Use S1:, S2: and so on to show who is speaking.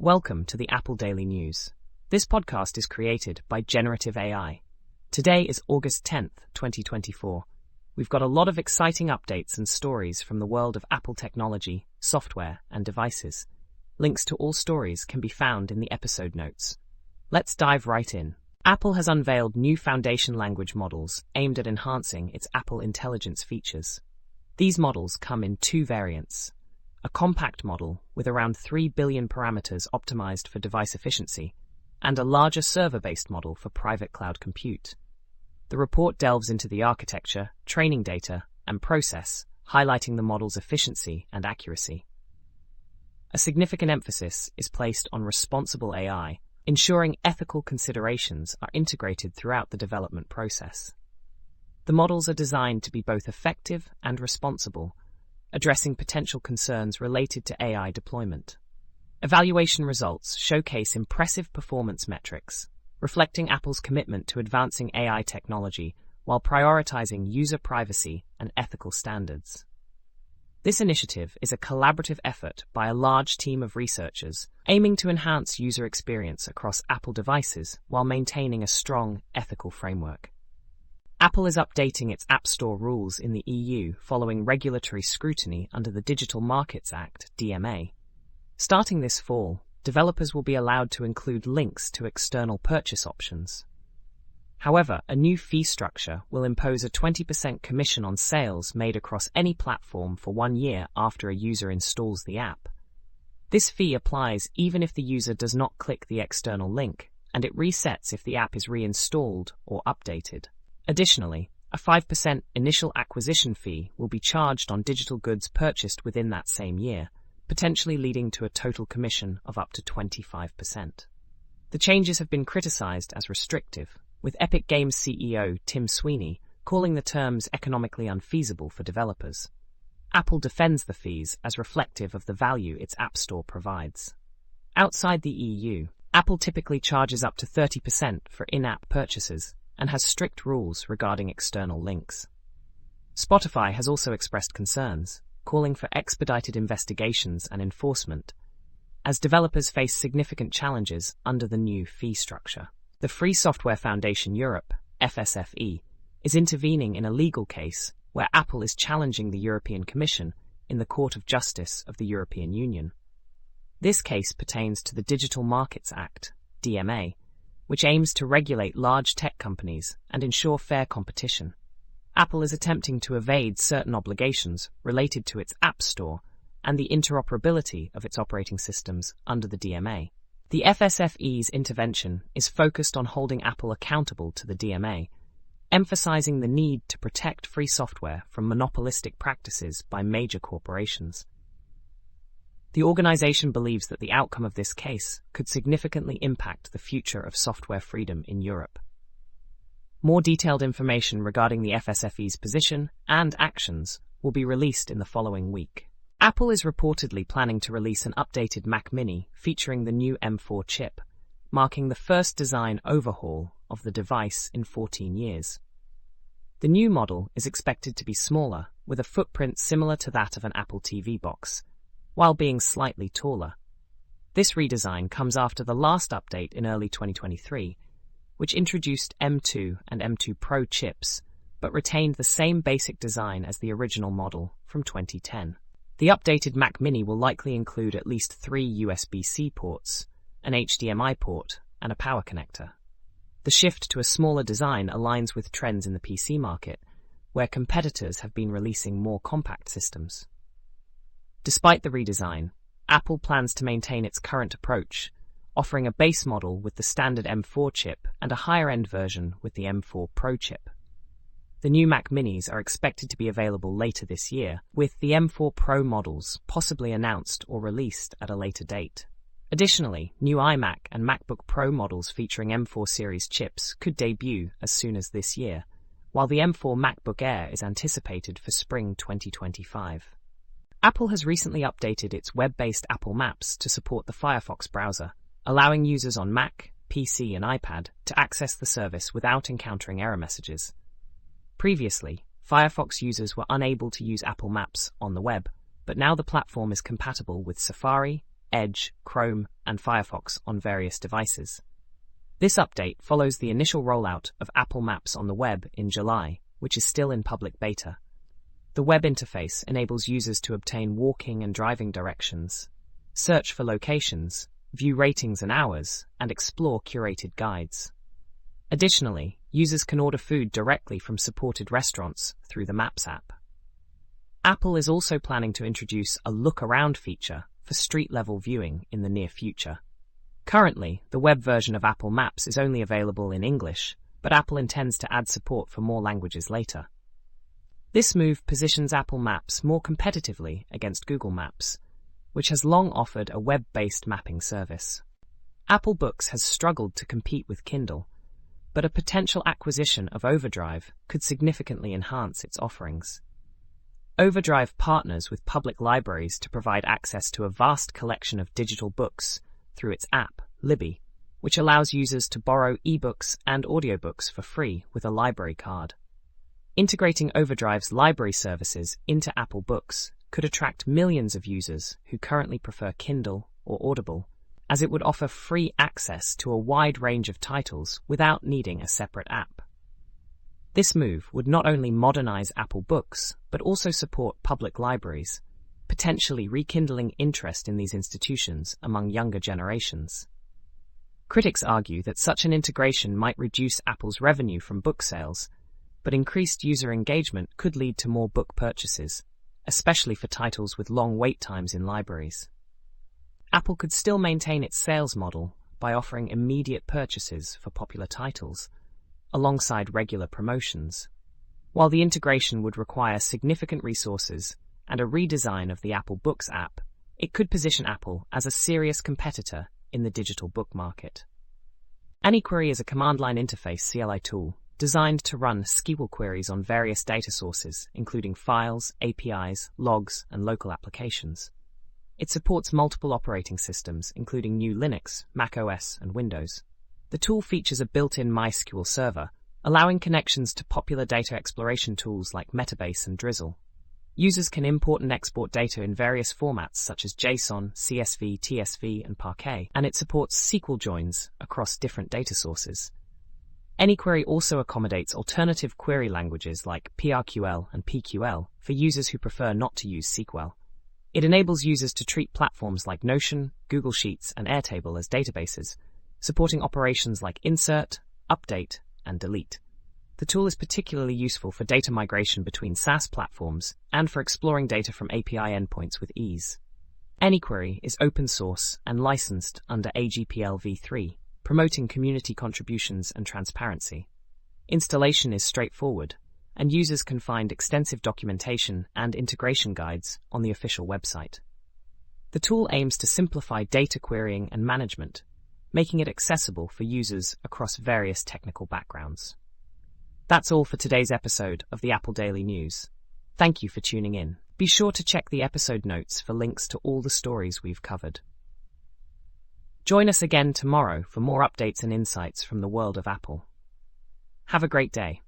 S1: Welcome to the Apple Daily News. This podcast is created by Generative AI. Today is August 10th, 2024. We've got a lot of exciting updates and stories from the world of Apple technology, software, and devices. Links to all stories can be found in the episode notes. Let's dive right in. Apple has unveiled new foundation language models aimed at enhancing its Apple Intelligence features. These models come in two variants: a compact model with around 3 billion parameters optimized for device efficiency, and a larger server-based model for private cloud compute. The report delves into the architecture, training data, and process, highlighting the model's efficiency and accuracy. A significant emphasis is placed on responsible AI, ensuring ethical considerations are integrated throughout the development process. The models are designed to be both effective and responsible, addressing potential concerns related to AI deployment. Evaluation results showcase impressive performance metrics, reflecting Apple's commitment to advancing AI technology while prioritizing user privacy and ethical standards. This initiative is a collaborative effort by a large team of researchers aiming to enhance user experience across Apple devices while maintaining a strong ethical framework. Apple is updating its App Store rules in the EU following regulatory scrutiny under the Digital Markets Act, DMA. Starting this fall, developers will be allowed to include links to external purchase options. However, a new fee structure will impose a 20% commission on sales made across any platform for 1 year after a user installs the app. This fee applies even if the user does not click the external link, and it resets if the app is reinstalled or updated. Additionally, a 5% initial acquisition fee will be charged on digital goods purchased within that same year, potentially leading to a total commission of up to 25%. The changes have been criticized as restrictive, with Epic Games CEO Tim Sweeney calling the terms economically unfeasible for developers. Apple defends the fees as reflective of the value its App Store provides. Outside the EU, Apple typically charges up to 30% for in-app purchases and has strict rules regarding external links. Spotify has also expressed concerns, calling for expedited investigations and enforcement, as developers face significant challenges under the new fee structure. The Free Software Foundation Europe, FSFE, is intervening in a legal case where Apple is challenging the European Commission in the Court of Justice of the European Union. This case pertains to the Digital Markets Act, DMA, which aims to regulate large tech companies and ensure fair competition. Apple is attempting to evade certain obligations related to its App Store and the interoperability of its operating systems under the DMA. The FSFE's intervention is focused on holding Apple accountable to the DMA, emphasizing the need to protect free software from monopolistic practices by major corporations. The organization believes that the outcome of this case could significantly impact the future of software freedom in Europe. More detailed information regarding the FSFE's position and actions will be released in the following week. Apple is reportedly planning to release an updated Mac Mini featuring the new M4 chip, marking the first design overhaul of the device in 14 years. The new model is expected to be smaller, with a footprint similar to that of an Apple TV box, while being slightly taller. This redesign comes after the last update in early 2023, which introduced M2 and M2 Pro chips, but retained the same basic design as the original model from 2010. The updated Mac Mini will likely include at least 3 USB-C ports, an HDMI port, and a power connector. The shift to a smaller design aligns with trends in the PC market, where competitors have been releasing more compact systems. Despite the redesign, Apple plans to maintain its current approach, offering a base model with the standard M4 chip and a higher-end version with the M4 Pro chip. The new Mac Minis are expected to be available later this year, with the M4 Pro models possibly announced or released at a later date. Additionally, new iMac and MacBook Pro models featuring M4 series chips could debut as soon as this year, while the M4 MacBook Air is anticipated for spring 2025. Apple has recently updated its web-based Apple Maps to support the Firefox browser, allowing users on Mac, PC, and iPad to access the service without encountering error messages. Previously, Firefox users were unable to use Apple Maps on the web, but now the platform is compatible with Safari, Edge, Chrome, and Firefox on various devices. This update follows the initial rollout of Apple Maps on the web in July, which is still in public beta. The web interface enables users to obtain walking and driving directions, search for locations, view ratings and hours, and explore curated guides. Additionally, users can order food directly from supported restaurants through the Maps app. Apple is also planning to introduce a look-around feature for street-level viewing in the near future. Currently, the web version of Apple Maps is only available in English, but Apple intends to add support for more languages later. This move positions Apple Maps more competitively against Google Maps, which has long offered a web-based mapping service. Apple Books has struggled to compete with Kindle, but a potential acquisition of OverDrive could significantly enhance its offerings. OverDrive partners with public libraries to provide access to a vast collection of digital books through its app, Libby, which allows users to borrow ebooks and audiobooks for free with a library card. Integrating OverDrive's library services into Apple Books could attract millions of users who currently prefer Kindle or Audible, as it would offer free access to a wide range of titles without needing a separate app. This move would not only modernize Apple Books, but also support public libraries, potentially rekindling interest in these institutions among younger generations. Critics argue that such an integration might reduce Apple's revenue from book sales, but increased user engagement could lead to more book purchases, especially for titles with long wait times in libraries. Apple could still maintain its sales model by offering immediate purchases for popular titles, alongside regular promotions. While the integration would require significant resources and a redesign of the Apple Books app, it could position Apple as a serious competitor in the digital book market. Anyquery is a command-line interface CLI tool designed to run SQL queries on various data sources, including files, APIs, logs, and local applications. It supports multiple operating systems, including GNU Linux, Mac OS, and Windows. The tool features a built-in MySQL server, allowing connections to popular data exploration tools like Metabase and Drizzle. Users can import and export data in various formats such as JSON, CSV, TSV, and Parquet, and it supports SQL joins across different data sources. Anyquery also accommodates alternative query languages like PRQL and PQL for users who prefer not to use SQL. It enables users to treat platforms like Notion, Google Sheets, and Airtable as databases, supporting operations like insert, update, and delete. The tool is particularly useful for data migration between SaaS platforms and for exploring data from API endpoints with ease. Anyquery is open source and licensed under AGPL v3, promoting community contributions and transparency. Installation is straightforward, and users can find extensive documentation and integration guides on the official website. The tool aims to simplify data querying and management, making it accessible for users across various technical backgrounds. That's all for today's episode of the Apple Daily News. Thank you for tuning in. Be sure to check the episode notes for links to all the stories we've covered. Join us again tomorrow for more updates and insights from the world of Apple. Have a great day.